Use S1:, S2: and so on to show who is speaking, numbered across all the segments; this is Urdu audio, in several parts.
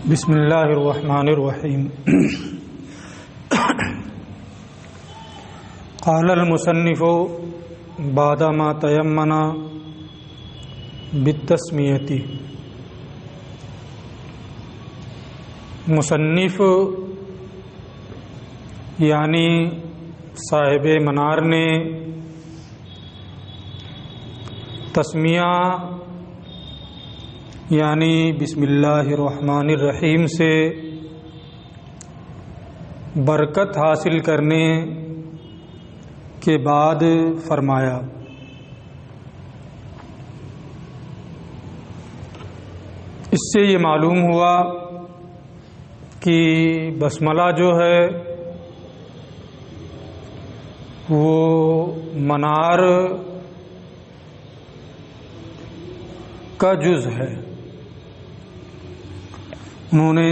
S1: بسم اللہ الرحمن الرحیم قال المصنف بعد ما تیمن بالتسمیۃ۔ مصنف یعنی صاحب منار نے تسمیہ یعنی بسم اللہ الرحمن الرحیم سے برکت حاصل کرنے کے بعد فرمایا، اس سے یہ معلوم ہوا کہ بسملہ جو ہے وہ منار کا جز ہے۔ انہوں نے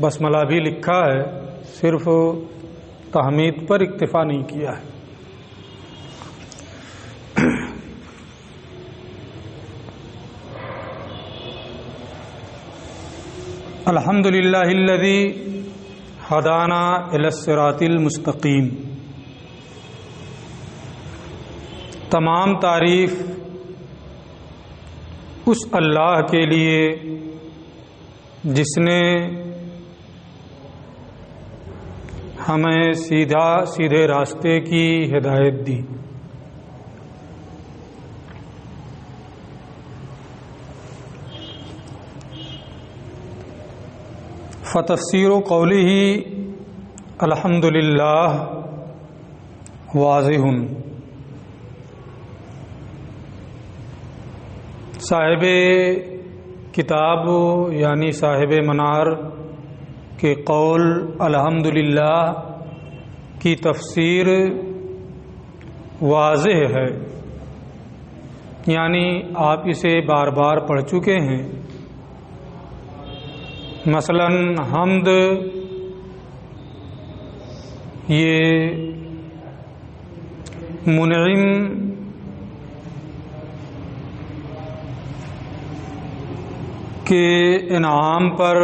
S1: بسملہ بھی لکھا ہے، صرف تحمید پر اکتفا نہیں کیا ہے۔ الحمد للہ الذی ہدانا الی الصراط المستقیم۔ تمام تعریف اس اللہ کے لیے جس نے ہمیں سیدھے راستے کی ہدایت دی۔ فتفسیر قولہ الحمد للہ واضح۔ صاحب کتاب یعنی صاحب منار کے قول الحمدللہ کی تفسیر واضح ہے، یعنی آپ اسے بار بار پڑھ چکے ہیں۔ مثلا حمد یہ منعم کے انعام پر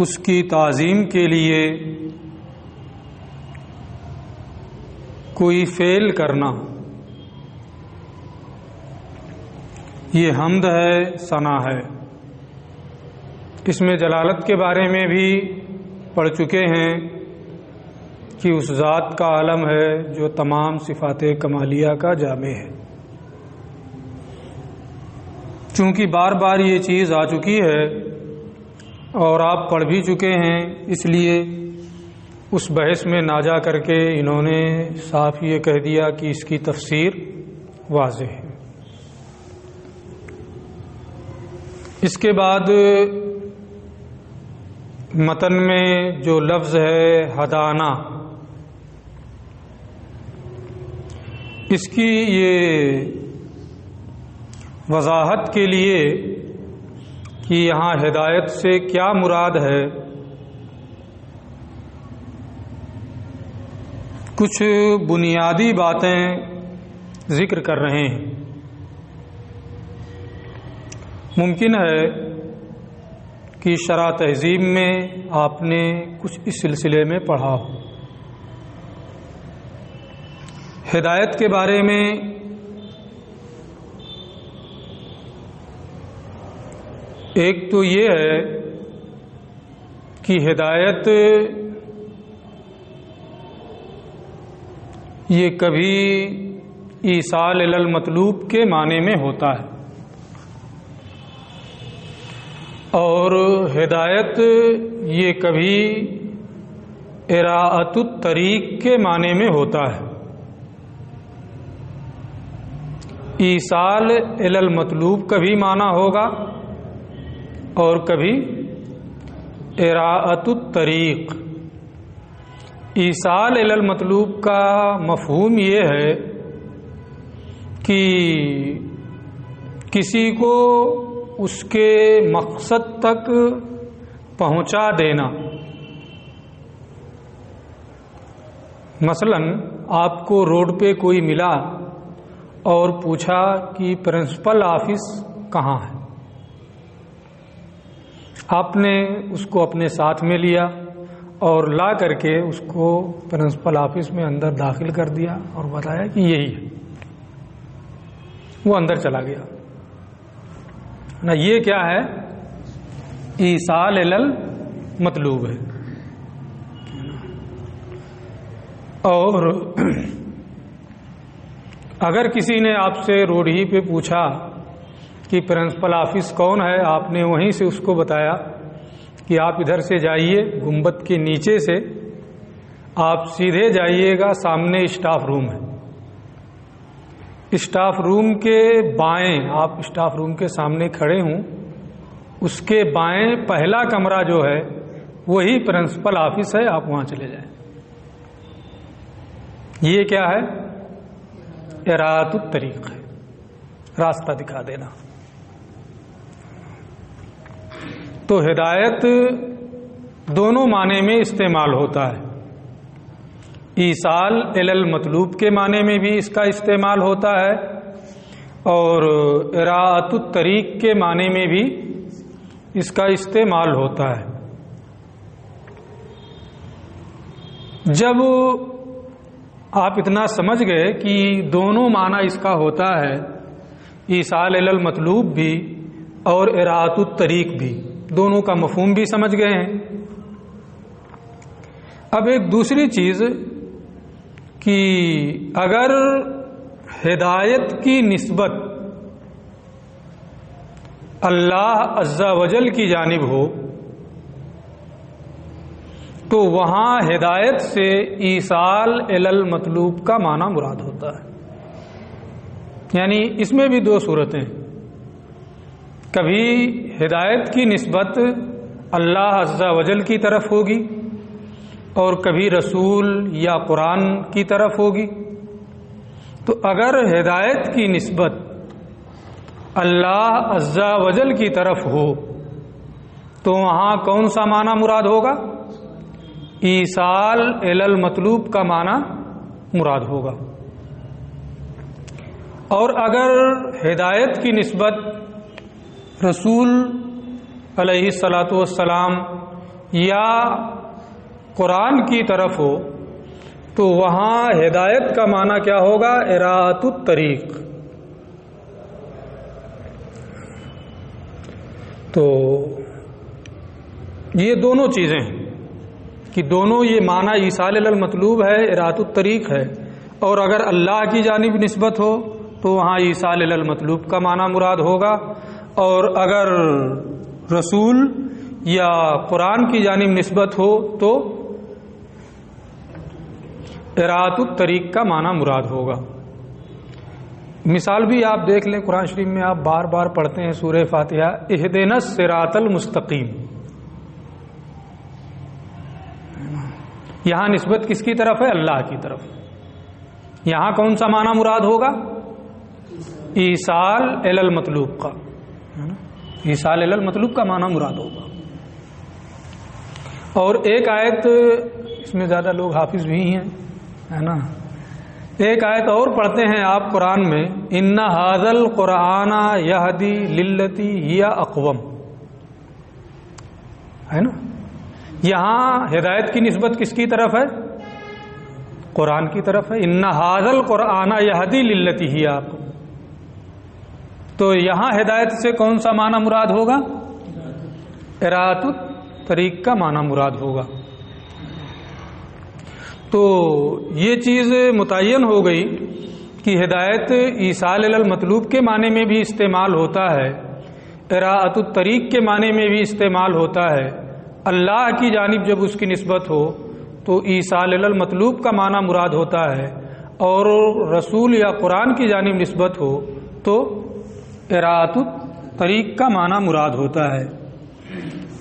S1: اس کی تعظیم کے لیے کوئی فعل کرنا، یہ حمد ہے، ثنا ہے۔ اس میں جلالت کے بارے میں بھی پڑھ چکے ہیں کہ اس ذات کا عالم ہے جو تمام صفات کمالیہ کا جامع ہے۔ چونکہ بار بار یہ چیز آ چکی ہے اور آپ پڑھ بھی چکے ہیں، اس لیے اس بحث میں نہ جا کر کے انہوں نے صاف یہ کہہ دیا کہ اس کی تفسیر واضح ہے۔ اس کے بعد متن میں جو لفظ ہے ہدانا، اس کی یہ وضاحت کے لیے کہ یہاں ہدایت سے کیا مراد ہے، کچھ بنیادی باتیں ذکر کر رہے ہیں۔ ممکن ہے کہ شرح تہذیب میں آپ نے کچھ اس سلسلے میں پڑھا ہو۔ ہدایت کے بارے میں ایک تو یہ ہے کہ ہدایت یہ کبھی ایصال الی المطلوب کے معنی میں ہوتا ہے، اور ہدایت یہ کبھی اراءۃ الطریق کے معنی میں ہوتا ہے۔ ایصال الی المطلوب کبھی معنی ہوگا اور کبھی اراءۃ الطریق۔ ایصال الی المطلوب کا مفہوم یہ ہے کہ کسی کو اس کے مقصد تک پہنچا دینا۔ مثلا آپ کو روڈ پہ کوئی ملا اور پوچھا کہ پرنسپل آفس کہاں ہے، آپ نے اس کو اپنے ساتھ میں لیا اور لا کر کے اس کو پرنسپل آفس میں اندر داخل کر دیا اور بتایا کہ یہی ہے. وہ اندر چلا گیا نا. یہ کیا ہے؟ ایصال مطلوب ہے. اور اگر کسی نے آپ سے روڈ ہی پہ پوچھا کہ پرنسپل آفس کون ہے، آپ نے وہیں سے اس کو بتایا کہ آپ ادھر سے جائیے، گنبد کے نیچے سے آپ سیدھے جائیے گا، سامنے اسٹاف روم ہے. اسٹاف روم کے بائیں، آپ اسٹاف روم کے سامنے کھڑے ہوں، اس کے بائیں پہلا کمرہ جو ہے وہی پرنسپل آفس ہے، آپ وہاں چلے جائیں. یہ کیا ہے؟ اراۃ الطریق ہے، راستہ دکھا دینا. تو ہدایت دونوں معنی میں استعمال ہوتا ہے. ایصال المطلوب کے معنی میں بھی اس کا استعمال ہوتا ہے اور اراۃ الطریق کے معنی میں بھی اس کا استعمال ہوتا ہے. جب آپ اتنا سمجھ گئے کہ دونوں معنی اس کا ہوتا ہے، ایصال المطلوب بھی اور اراۃ الطریق بھی، دونوں کا مفہوم بھی سمجھ گئے ہیں. اب ایک دوسری چیز کہ اگر ہدایت کی نسبت اللہ عز و جل کی جانب ہو تو وہاں ہدایت سے ایصال المطلوب کا معنی مراد ہوتا ہے. یعنی اس میں بھی دو صورتیں، کبھی ہدایت کی نسبت اللہ عز و جل کی طرف ہوگی اور کبھی رسول یا قرآن کی طرف ہوگی. تو اگر ہدایت کی نسبت اللہ عز و جل کی طرف ہو تو وہاں کون سا معنی مراد ہوگا؟ ایصال المطلوب کا معنی مراد ہوگا. اور اگر ہدایت کی نسبت رسول علیہ الصلاۃ والسلام یا قرآن کی طرف ہو تو وہاں ہدایت کا معنی کیا ہوگا؟ اراۃ الطریق. تو یہ دونوں چیزیں ہیں کہ دونوں یہ معنی ایصال المطلوب ہے، اراۃ الطریق ہے. اور اگر اللہ کی جانب نسبت ہو تو وہاں ایصال المطلوب کا معنی مراد ہوگا، اور اگر رسول یا قرآن کی جانب نسبت ہو تو اراۃ الطریق کا معنی مراد ہوگا. مثال بھی آپ دیکھ لیں، قرآن شریف میں آپ بار بار پڑھتے ہیں سورہ فاتحہ، اہدنا الصراط المستقیم. یہاں نسبت کس کی طرف ہے؟ اللہ کی طرف. یہاں کون سا معنی مراد ہوگا؟ ایصال المطلوب کا. ایصال المطلوب کا معنی مراد ہوگا. اور ایک آیت، اس میں زیادہ لوگ حافظ بھی ہیں، ہے نا. ایک آیت اور پڑھتے ہیں آپ قرآن میں، ان ھذا القرآن یہدی للتی ہی اقوم، ہے نا. یہاں ہدایت کی نسبت کس کی طرف ہے؟ قرآن کی طرف ہے. ان ھذا القرآن یہدی للتی ہی اقوم. تو یہاں ہدایت سے کون سا معنی مراد ہوگا؟ اراۃ الطریق کا معنی مراد ہوگا. تو یہ چیز متعین ہو گئی کہ ہدایت ایصال المطلوب کے معنی میں بھی استعمال ہوتا ہے، اراۃ الطریق کے معنی میں بھی استعمال ہوتا ہے. اللہ کی جانب جب اس کی نسبت ہو تو ایصال المطلوب کا معنی مراد ہوتا ہے، اور رسول یا قرآن کی جانب نسبت ہو تو اراۃ الطریق کا معنی مراد ہوتا ہے.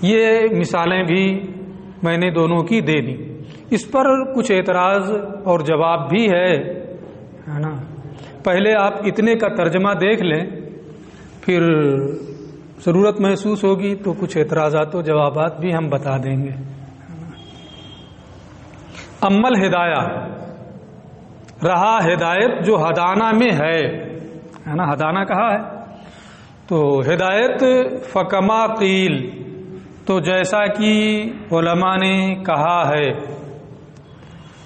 S1: یہ مثالیں بھی میں نے دونوں کی دے دی. اس پر کچھ اعتراض اور جواب بھی ہے نا. پہلے آپ اتنے کا ترجمہ دیکھ لیں، پھر ضرورت محسوس ہوگی تو کچھ اعتراضات و جوابات بھی ہم بتا دیں گے. امل ہدایہ، رہا ہدایت جو ہدانہ میں ہے نا، ہدانہ کہا ہے تو ہدایت فکما قیل، تو جیسا کہ علماء نے کہا ہے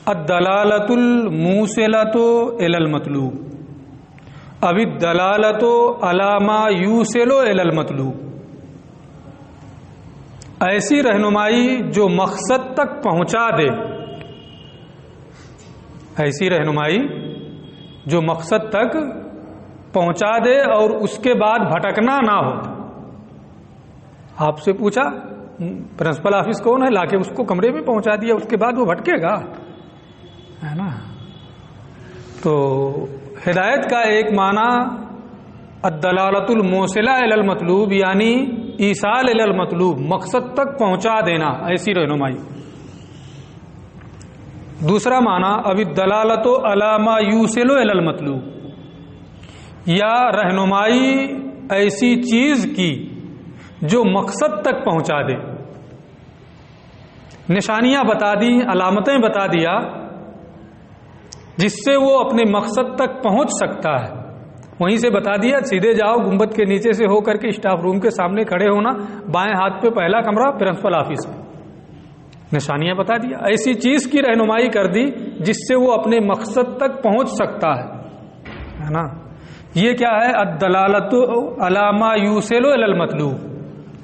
S1: الدلالۃ الموصلۃ الی المطلوب اب الدلالۃ علی ما یوصل الی المطلوب، ایسی رہنمائی جو مقصد تک پہنچا دے، ایسی رہنمائی جو مقصد تک پہنچا دے اور اس کے بعد بھٹکنا نہ ہو۔ آپ سے پوچھا پرنسپل آفس کون ہے، لا کے اس کو کمرے میں پہنچا دیا، اس کے بعد وہ بھٹکے گا، ہے نا؟ تو ہدایت کا ایک معنی الدلالۃ الموصلہ الی المطلوب یعنی ایصال الی المطلوب، مقصد تک پہنچا دینا، ایسی رہنمائی۔ دوسرا معنی اب الدلالۃ علی ما یوصل الی المطلوب، یا رہنمائی ایسی چیز کی جو مقصد تک پہنچا دے، نشانیاں بتا دی، علامتیں بتا دیا جس سے وہ اپنے مقصد تک پہنچ سکتا ہے، وہیں سے بتا دیا سیدھے جاؤ، گنبد کے نیچے سے ہو کر کے اسٹاف روم کے سامنے کھڑے ہونا، بائیں ہاتھ پہ پہلا کمرہ پرنسپل آفس ہے، نشانیاں بتا دیا، ایسی چیز کی رہنمائی کر دی جس سے وہ اپنے مقصد تک پہنچ سکتا ہے نا؟ یہ کیا ہے؟ الدلالۃ علی ما یوصل الی المطلوب،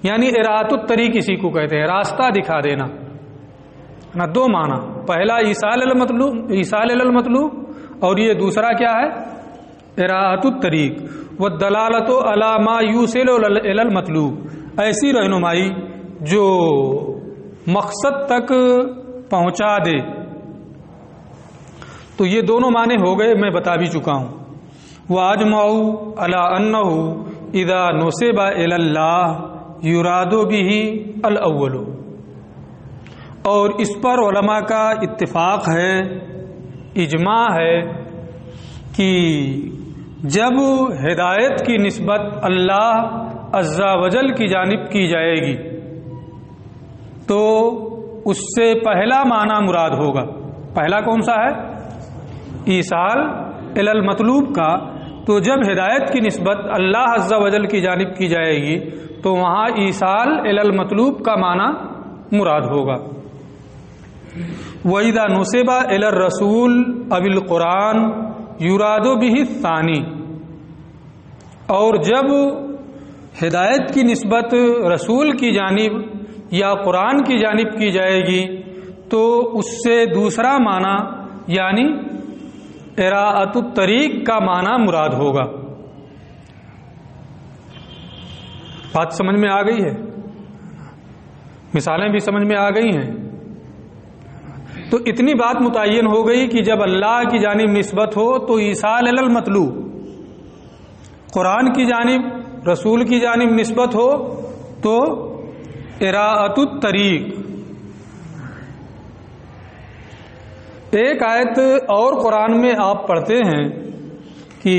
S1: یعنی اراۃ الطریق اسی کو کہتے ہیں، راستہ دکھا دینا نا۔ دو معنی، پہلا ایصال الی المطلوب، ایصال الی المطلوب، اور یہ دوسرا کیا ہے؟ اراۃ الطریق۔ والدلالۃ علی ما یوصل الی المطلوب، ایسی رہنمائی جو مقصد تک پہنچا دے۔ تو یہ دونوں معنی ہو گئے، میں بتا بھی چکا ہوں۔ وَأَجْمَعُوا عَلَىٰ أَنَّهُ إِذَا نُسِبَ إِلَى اللَّهِ يُرَادُ بِهِ الْأَوَّلُ، اور اس پر علماء کا اتفاق ہے، اجماع ہے کہ جب ہدایت کی نسبت اللہ عز و جل کی جانب کی جائے گی تو اس سے پہلا معنی مراد ہوگا۔ پہلا کون سا ہے؟ ایصال الی المطلوب کا۔ تو جب ہدایت کی نسبت اللہ عز و جل کی جانب کی جائے گی تو وہاں ایصال الی المطلوب کا معنی مراد ہوگا۔ وَإِذَا نُسِبَ إِلَى الرَّسُولِ أَوِ الْقُرْآنِ يُرَادُ بِهِ الثَّانِي، اور جب ہدایت کی نسبت رسول کی جانب یا قرآن کی جانب کی جائے گی تو اس سے دوسرا معنی یعنی اراۃ الطریق کا معنی مراد ہوگا۔ بات سمجھ میں آ گئی ہے؟ مثالیں بھی سمجھ میں آ گئی ہیں؟ تو اتنی بات متعین ہو گئی کہ جب اللہ کی جانب نسبت ہو تو ایصال الی المطلوب، قرآن کی جانب رسول کی جانب نسبت ہو تو اراۃ الطریق۔ ایک آیت اور قرآن میں آپ پڑھتے ہیں کہ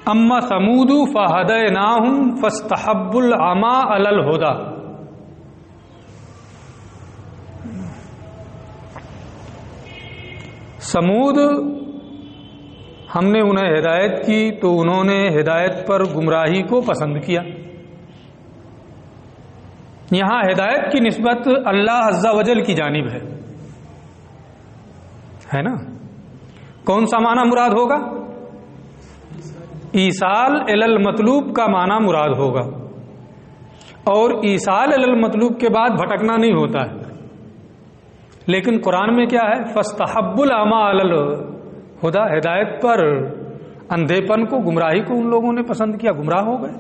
S1: اما ثمود فہدیناہم فاستحبوا العمی علی الہدی، سمود ہم نے انہیں ہدایت کی تو انہوں نے ہدایت پر گمراہی کو پسند کیا۔ یہاں ہدایت کی نسبت اللہ عز و جل کی جانب ہے نا؟ کون سا معنی مراد ہوگا؟ ایصال الی المطلوب کا معنی مراد ہوگا، اور ایصال الی المطلوب کے بعد بھٹکنا نہیں ہوتا ہے۔ لیکن قرآن میں کیا ہے؟ فاستحبوا العمی علی الہدی، ہدایت پر اندھے پن کو، گمراہی کو ان لوگوں نے پسند کیا، گمراہ ہو گئے۔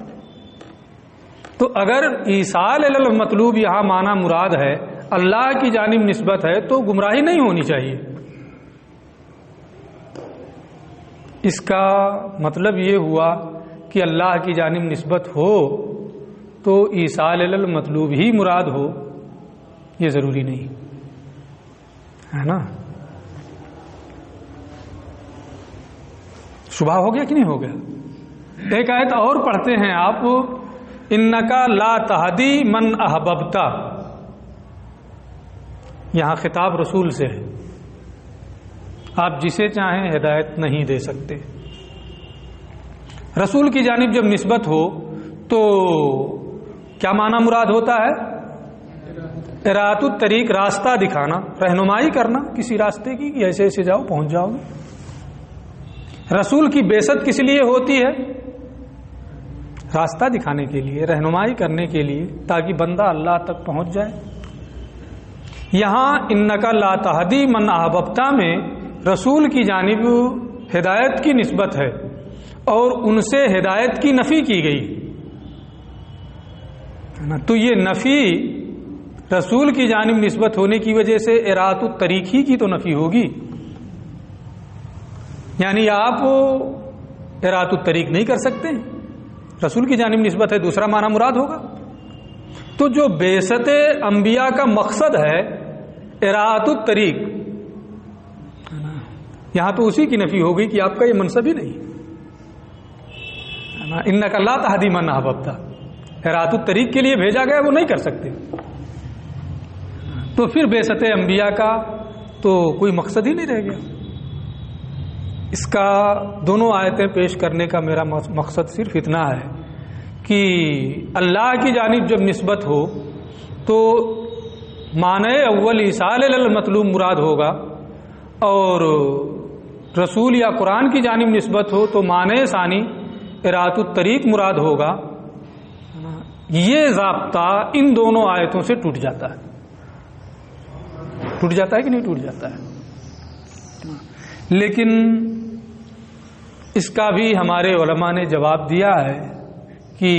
S1: تو اگر ایصال الی المطلوب یہاں معنی مراد ہے، اللہ کی جانب نسبت ہے، تو گمراہی نہیں ہونی چاہیے۔ اس کا مطلب یہ ہوا کہ اللہ کی جانب نسبت ہو تو ایصال الی المطلوب ہی مراد ہو، یہ ضروری نہیں ہے نا؟ شبہ ہو گیا کہ نہیں ہو گیا؟ ایک آیت اور پڑھتے ہیں آپ، انکا لا تہدی من احببت، یہاں خطاب رسول سے ہے، آپ جسے چاہیں ہدایت نہیں دے سکتے۔ رسول کی جانب جب نسبت ہو تو کیا معنی مراد ہوتا ہے؟ اراۃ الطریق راستہ دکھانا، رہنمائی کرنا کسی راستے کی کہ ایسے ایسے جاؤ پہنچ جاؤ گے۔ رسول کی بعثت کس لیے ہوتی ہے؟ راستہ دکھانے کے لیے، رہنمائی کرنے کے لیے، تاکہ بندہ اللہ تک پہنچ جائے۔ یہاں انک لا تہدی من احببت میں رسول کی جانب ہدایت کی نسبت ہے اور ان سے ہدایت کی نفی کی گئی، تو یہ نفی رسول کی جانب نسبت ہونے کی وجہ سے اراۃ الطریق ہی کی تو نفی ہوگی، یعنی آپ اراۃ الطریق نہیں کر سکتے، رسول کی جانب نسبت ہے، دوسرا معنی مراد ہوگا۔ تو جو بعثت انبیاء کا مقصد ہے اراۃ الطریق، یہاں تو اسی کی نفی ہوگی کہ آپ کا یہ منصب ہی نہیں، انک لا تہدی من احببت، اراۃ الطریق کے لیے بھیجا گیا وہ نہیں کر سکتے، تو پھر بعثت انبیاء کا تو کوئی مقصد ہی نہیں رہ گیا۔ اس کا دونوں آیتیں پیش کرنے کا میرا مقصد صرف اتنا ہے کہ اللہ کی جانب جب نسبت ہو تو معنی اول ایصال المطلوب مراد ہوگا، اور رسول یا قرآن کی جانب نسبت ہو تو معنی ثانی اراۃ الطریق مراد ہوگا۔ یہ ضابطہ ان دونوں آیتوں سے ٹوٹ جاتا ہے، ٹوٹ جاتا ہے کہ نہیں ٹوٹ جاتا ہے؟ لیکن اس کا بھی ہمارے علماء نے جواب دیا ہے کہ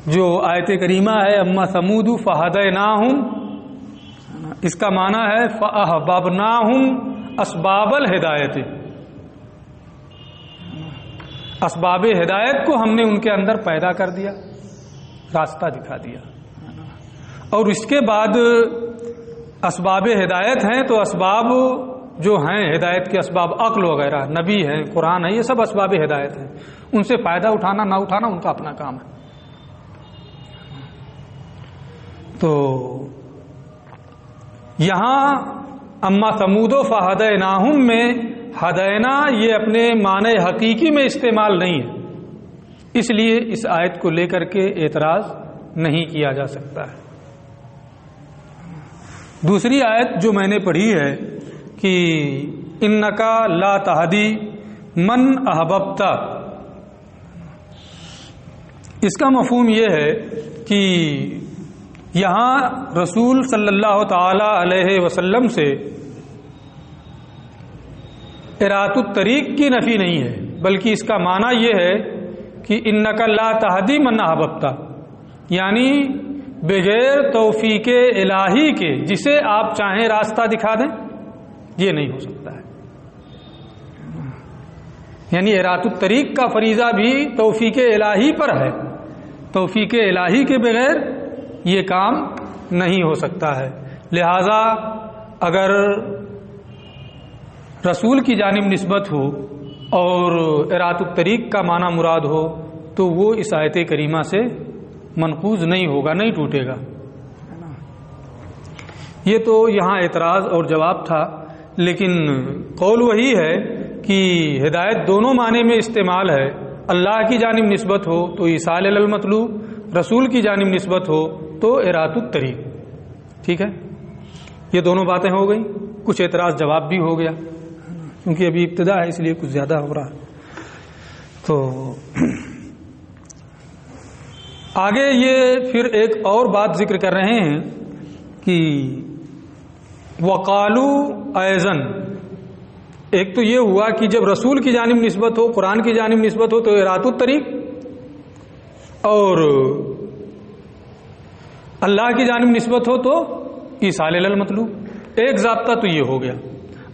S1: جو آیت کریمہ ہے اما ثمود فہدیناہم، اس کا معنی ہے فاحببناہم اسباب الہدایت، اسباب ہدایت کو ہم نے ان کے اندر پیدا کر دیا، راستہ دکھا دیا، اور اس کے بعد اسباب ہدایت ہیں تو اسباب جو ہیں ہدایت کے اسباب، عقل وغیرہ، نبی ہیں، قرآن ہے، یہ سب اسباب ہدایت ہیں، ان سے فائدہ اٹھانا نہ اٹھانا ان کا اپنا کام ہے۔ تو یہاں اما ثمود فہدیناہم میں ہدینا یہ اپنے معنی حقیقی میں استعمال نہیں ہے، اس لیے اس آیت کو لے کر کے اعتراض نہیں کیا جا سکتا ہے۔ دوسری آیت جو میں نے پڑھی ہے کہ انک لا تہدی من احببت، اس کا مفہوم یہ ہے کہ یہاں رسول صلی اللہ تعالی علیہ وسلم سے اراۃ الطریق کی نفی نہیں ہے، بلکہ اس کا معنی یہ ہے کہ انک لا تہدی من احببت، یعنی بغیر توفیق الہی کے جسے آپ چاہیں راستہ دکھا دیں، یہ نہیں ہو سکتا ہے۔ یعنی اراۃ الطریق کا فریضہ بھی توفیق الہی پر ہے، توفیق الہی کے بغیر یہ کام نہیں ہو سکتا ہے۔ لہذا اگر رسول کی جانب نسبت ہو اور اراۃ الطریق کا معنی مراد ہو تو وہ اس آیت کریمہ سے منقوض نہیں ہوگا، نہیں ٹوٹے گا۔ یہ تو یہاں اعتراض اور جواب تھا، لیکن قول وہی ہے کہ ہدایت دونوں معنی میں استعمال ہے، اللہ کی جانب نسبت ہو تو ایصال المطلوب، رسول کی جانب نسبت ہو تو اراۃ الطریق۔ ٹھیک ہے، یہ دونوں باتیں ہو گئیں، کچھ اعتراض جواب بھی ہو گیا، کیونکہ ابھی ابتدا ہے اس لیے کچھ زیادہ ہو رہا ہے۔ تو آگے یہ پھر ایک اور بات ذکر کر رہے ہیں کہ وقالوا ایزن، ایک تو یہ ہوا کہ جب رسول کی جانب نسبت ہو، قرآن کی جانب نسبت ہو تو اراۃ الطریق، اور اللہ کی جانب نسبت ہو تو ایصال المطلوب۔ ایک ضابطہ تو یہ ہو گیا۔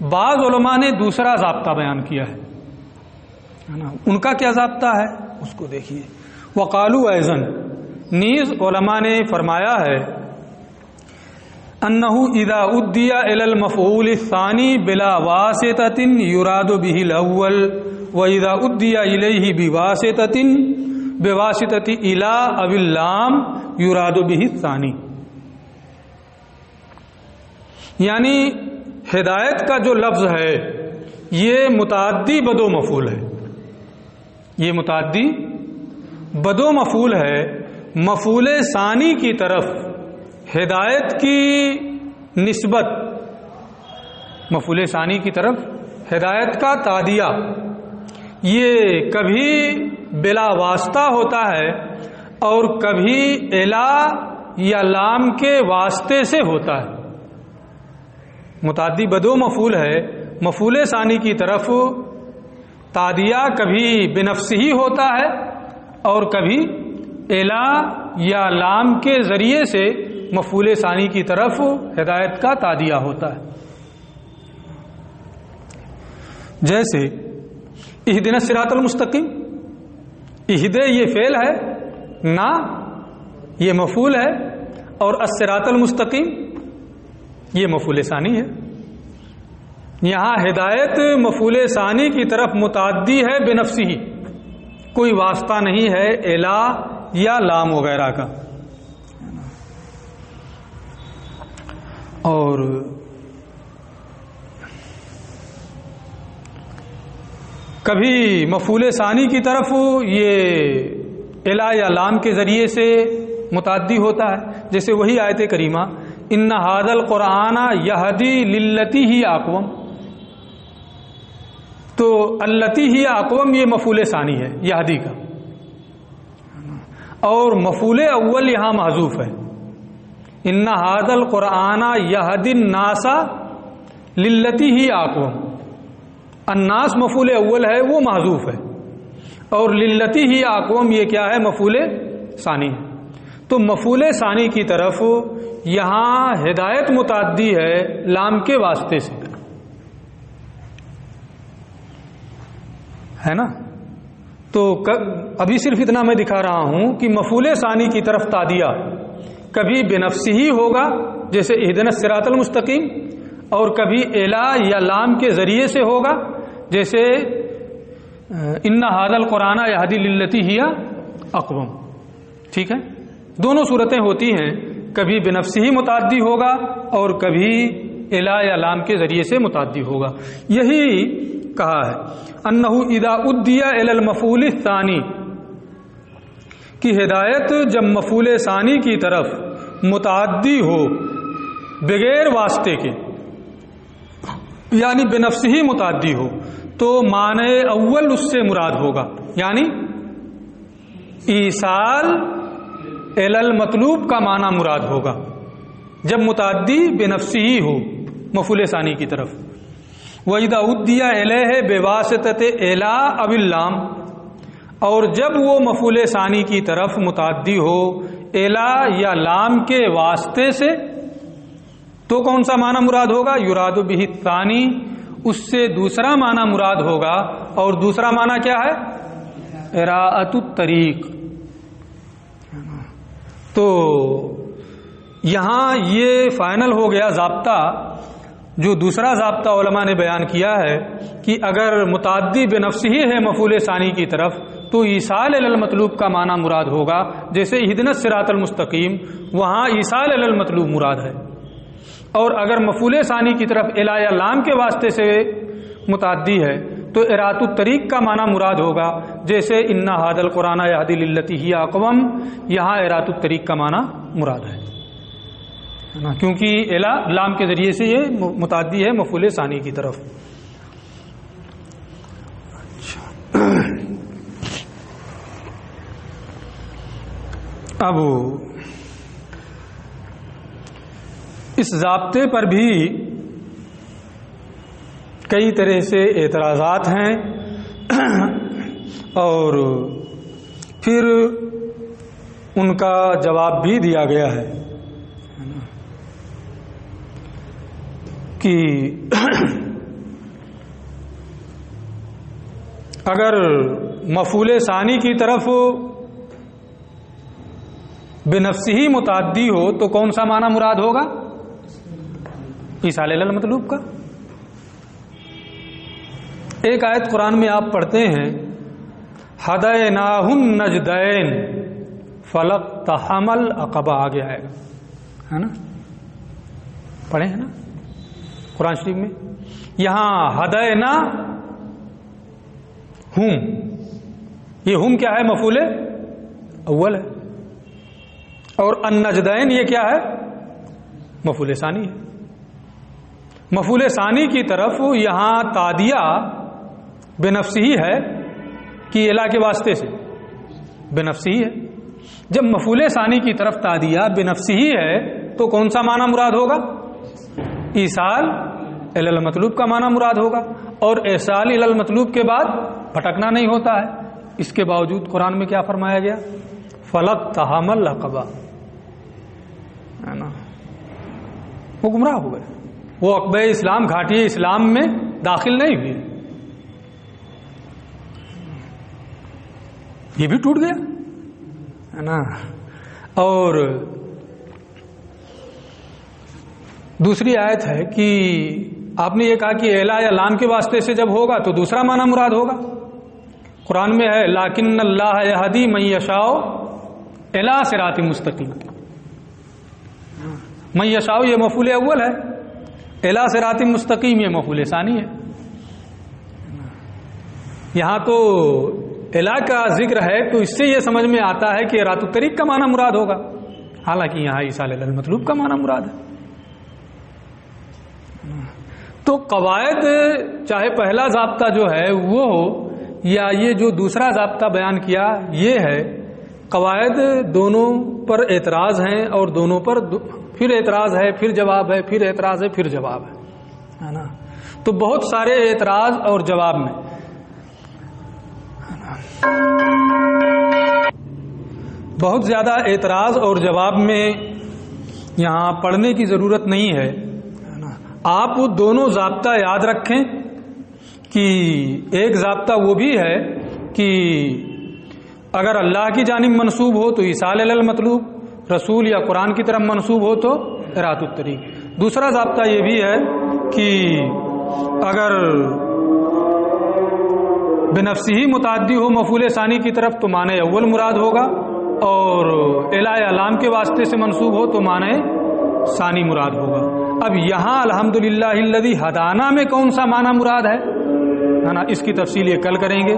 S1: بعض علماء نے دوسرا ضابطہ بیان کیا ہے نا، ان کا کیا ضابطہ ہے اس کو دیکھیے۔ وقالوا ایزن، نیز علماء نے فرمایا ہے انہ اذا ادی الی المفعول الثانی بلا واسطۃ یراد به الاول واذا ادی الیہ بواسطۃ بواسطۃ الی او اللام یراد به الثانی، یعنی ہدایت کا جو لفظ ہے یہ متعدی بدو مفعول ہے، یہ متعدی بدو مفعول ہے، مفعول ثانی کی طرف ہدایت کی نسبت مفعول ثانی کی طرف، ہدایت کا تادیہ، یہ کبھی بلا واسطہ ہوتا ہے اور کبھی الا یا لام کے واسطے سے ہوتا ہے۔ متعدی بدو مفعول ہے، مفعول ثانی کی طرف تادیہ کبھی بنفسہ ہی ہوتا ہے اور کبھی الا یا لام کے ذریعے سے مفعول ثانی کی طرف ہدایت کا تادیہ ہوتا ہے۔ جیسے اہدنا الصراط المستقیم، اہد یہ فعل ہے، نا یہ مفعول ہے، اور الصراط المستقیم یہ مفعول ثانی ہے۔ یہاں ہدایت مفعول ثانی کی طرف متعدی ہے بنفسہ ہی، کوئی واسطہ نہیں ہے الا یا لام وغیرہ کا۔ اور کبھی مفعول ثانی کی طرف یہ الا یا لام کے ذریعے سے متعدی ہوتا ہے، جیسے وہی آیت کریمہ ان ھذا القرآن یہدی للتی ہی اقوم، تو التی ہی اقوم یہ مفعول ثانی ہے یہدی کا، اور مفعول اول یہاں محذوف ہے۔ ان ھذا القرآن یہدی الناس للتی ہی اقوم، الناس مفعول اول ہے وہ محذوف ہے، اور للتی ہی اقوم یہ کیا ہے؟ مفعول ثانی ہے۔ تو مفعول ثانی کی طرف یہاں ہدایت متعدی ہے لام کے واسطے سے، ہے نا؟ تو ابھی صرف اتنا میں دکھا رہا ہوں کہ مفعول ثانی کی طرف تادیہ کبھی بنفسہ ہی ہوگا جیسے اہدنا الصراط المستقیم، اور کبھی الا یا لام کے ذریعے سے ہوگا جیسے ان ھذا القرآن یہدی للتی ہی اقوم۔ ٹھیک ہے، دونوں صورتیں ہوتی ہیں، کبھی بنفسہ ہی متعدی ہوگا اور کبھی الا یا لام کے ذریعے سے متعدی ہوگا۔ یہی کہا ہے انہ اذا ادی الی المفعول الثانی، کہ ہدایت جب مفعول ثانی کی طرف متعدی ہو بغیر واسطے کے، یعنی بنفسہ ہی متعدی ہو، تو معنی اول اس سے مراد ہوگا، یعنی ایصال الی المطلوب کا معنی مراد ہوگا جب متعدی بنفسہ ہی ہو مفعول ثانی کی طرف۔ وَإِذَا أُدِّيَ إِلَيْهِ بِوَاسِطَةِ إِلَىٰ أَوِ اللَّامِ، اور جب وہ مفعول ثانی کی طرف متعدی ہو الا یا لام کے واسطے سے، تو کون سا معنی مراد ہوگا؟ یراد بہ الثانی، اس سے دوسرا معنی مراد ہوگا، اور دوسرا معنی کیا ہے؟ اراءۃ الطریق۔ تو یہاں یہ فائنل ہو گیا ضابطہ، جو دوسرا ضابطہ علماء نے بیان کیا ہے کہ اگر متعدی بنفسہ ہی ہے مفعول ثانی کی طرف تو ایصال الی المطلوب کا معنی مراد ہوگا، جیسے اہدنا الصراط المستقیم، وہاں ایصال الی المطلوب مراد ہے۔ اور اگر مفعول ثانی کی طرف الا یا لام کے واسطے سے متعدی ہے تو اراءۃ الطریق کا معنی مراد ہوگا، جیسے ان ھذا القرآن یہدی للتی ہی اقوم، یہاں اراءۃ الطریق کا معنی مراد ہے، کیونکہ الا لام کے ذریعے سے یہ متعدی ہے مفعول ثانی کی طرف۔ اب اس ضابطے پر بھی کئی طرح سے اعتراضات ہیں، اور پھر ان کا جواب بھی دیا گیا ہے کہ اگر مفعول ثانی کی طرف بنفسہ ہی متعدی ہو تو کون سا معنی مراد ہوگا؟ ایصال الی المطلوب کا۔ ایک آیت قرآن میں آپ پڑھتے ہیں ہدیناہ النجدین فلاقتحم العقبہ، آگے آئے گا، ہے نا؟ پڑھے ہیں نا قرآن شریف میں؟ یہاں ہدینا ہم، یہ ہم کیا ہے؟ مفعول اول ہے، اور النجدین یہ کیا ہے؟ مفعول ثانی ہے۔ مفعول ثانی کی طرف یہاں تادیہ بنفسہ ہے کہ الا کے واسطے سے بنفسہ ہے۔ جب مفعول ثانی کی طرف تادیہ بنفسہ ہے تو کون سا معنی مراد ہوگا؟ ایصال الی المطلوب کا معنی مراد ہوگا، اور ایصال الی المطلوب کے بعد بھٹکنا نہیں ہوتا ہے۔ اس کے باوجود قرآن میں کیا فرمایا گیا؟ فلقتحم العقبہ، ہے نا، وہ گمراہ ہو گئے، وہ عقبہ اسلام، گھاٹی اسلام میں داخل نہیں ہوئے، یہ بھی ٹوٹ گیا، ہے نا۔ اور دوسری آیت ہے کہ آپ نے یہ کہا کہ الا یا لام کے واسطے سے جب ہوگا تو دوسرا معنی مراد ہوگا۔ قرآن میں ہے لیکن اللہ یہدی من یشاء الی صراط مستقیم، من یشاء یہ مفعول اول ہے، الی صراط مستقیم یہ مفعول ثانی ہے۔ یہاں تو الی کا ذکر ہے تو اس سے یہ سمجھ میں آتا ہے کہ رات الطریق کا معنی مراد ہوگا، حالانکہ یہاں ایصال الی المطلوب کا معنی مراد ہے۔ تو قواعد چاہے پہلا ضابطہ جو ہے وہ ہو یا یہ جو دوسرا ضابطہ بیان کیا یہ ہے، قواعد دونوں پر اعتراض ہیں اور دونوں پر پھر اعتراض ہے، پھر جواب ہے، پھر اعتراض ہے، پھر جواب ہے نا۔ تو بہت سارے اعتراض اور جواب میں بہت زیادہ اعتراض اور جواب میں یہاں پڑھنے کی ضرورت نہیں ہے۔ آپ دونوں ضابطہ یاد رکھیں کہ ایک ضابطہ وہ بھی ہے کہ اگر اللہ کی جانب منسوب ہو تو ایصال الی المطلوب، رسول یا قرآن کی طرف منسوب ہو تو رات الطریق۔ دوسرا ضابطہ یہ بھی ہے کہ اگر بنفسہ ہی متعدی ہو مفعول ثانی کی طرف تو معنی اول مراد ہوگا، اور الی یا لام کے واسطے سے منسوب ہو تو معنی ثانی مراد ہوگا۔ اب یہاں الحمدللہ الذی ہدانا میں کون سا معنی مراد ہے نا، اس کی تفصیل یہ کل کریں گے۔